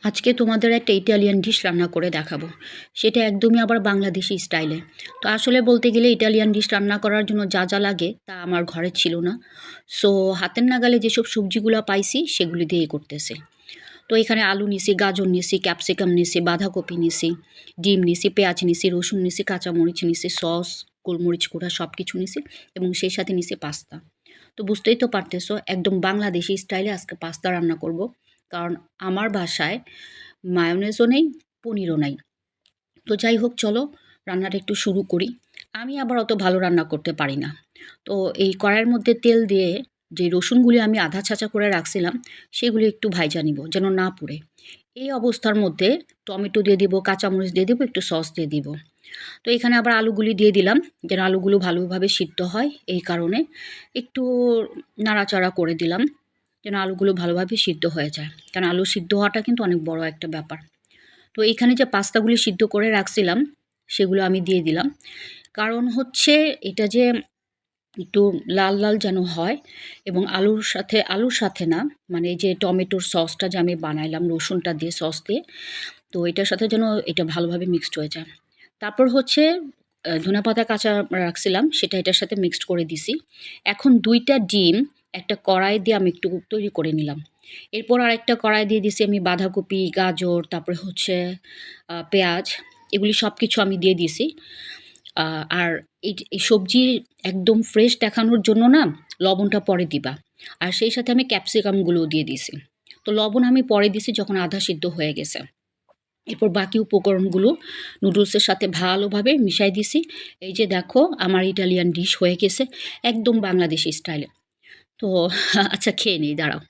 আজকে তোমাদের একটা ইটালিয়ান ডিশ রান্না করে দেখাবো। সেটা একদমই আবার বাংলাদেশি স্টাইলে। তো আসলে বলতে গেলে ইটালিয়ান ডিশ রান্না করার জন্য যা যা লাগে তা আমার ঘরে ছিল না। সো হাতের নাগালে যেসব সবজিগুলো পাইছি সেগুলি দিয়েই করতেছি। তো এখানে আলু নিছি, গাজর নিছি, ক্যাপসিকাম নিছি, বাঁধাকপি নিছি, ডিম নিছি, পেঁয়াজ নিছি, রসুন নিছি, কাঁচামরিচ নিছি, সস, গোলমরিচ গুঁড়া সব কিছু নিছি এবং সেই সাথে নিছি পাস্তা। তো বুঝতেই তো পারতেছো একদম বাংলাদেশি স্টাইলে আজকে পাস্তা রান্না করব। কারণ আমার বাসায় মায়োনেজও নেই, পনিরও নাই। তো যাই হোক চলো রান্নাটা একটু শুরু করি। আমি আবার অত ভালো রান্না করতে পারি না। তো এই কড়াইয়ের মধ্যে তেল দিয়ে যে রসুনগুলি আমি আধা ছাঁচা করে রাখছিলাম সেগুলি একটু ভাইজা নিব যেন না পুড়ে। এই অবস্থার মধ্যে টমেটো দিয়ে দিব, কাঁচামরিচ দিয়ে দিব, একটু সস দিয়ে দিব। তো এখানে আবার আলুগুলি দিয়ে দিলাম যেন আলুগুলো ভালোভাবে সিদ্ধ হয়, এই কারণে একটু নাড়াচাড়া করে দিলাম যেন আলুগুলো ভালোভাবে সিদ্ধ হয়ে যায়। কারণ আলু সিদ্ধ হওয়াটা কিন্তু অনেক বড় একটা ব্যাপার। তো এখানে যে পাস্তাগুলি সিদ্ধ করে রাখছিলাম সেগুলো আমি দিয়ে দিলাম। কারণ হচ্ছে এটা যে একটু লাল লাল যেন হয় এবং আলুর সাথে না, মানে এই যে টমেটোর সসটা যে আমি বানাইলাম রসুনটা দিয়ে সস দিয়ে, তো এটার সাথে যেন এটা ভালোভাবে মিক্সড হয়ে যায়। তারপর হচ্ছে ধনেপাতা কাঁচা রাখছিলাম সেটা এটার সাথে মিক্সড করে দিছি। এখন ২ টা ডিম একটা কড়াই দিয়ে আমি একটু তৈরি করে নিলাম। এরপর আরেকটা কড়াই দিয়ে দিছি আমি বাঁধাকপি, গাজর, তারপরে হচ্ছে পেঁয়াজ, এগুলি সব কিছু আমি দিয়ে দিছি। আর এই সবজি একদম ফ্রেশ দেখানোর জন্য না লবণটা পরে দিবা। আর সেই সাথে আমি ক্যাপসিকামগুলোও দিয়ে দিছি। তো লবণ আমি পরে দিছি যখন আধা সিদ্ধ হয়ে গেছে। এরপর বাকি উপকরণগুলো নুডলসের সাথে ভালোভাবে মিশাই দিছি। এই যে দেখো আমার ইটালিয়ান ডিশ হয়ে গেছে একদম বাংলাদেশি স্টাইলে। তো আচ্ছা খেয়ে নিই, দাঁড়াও।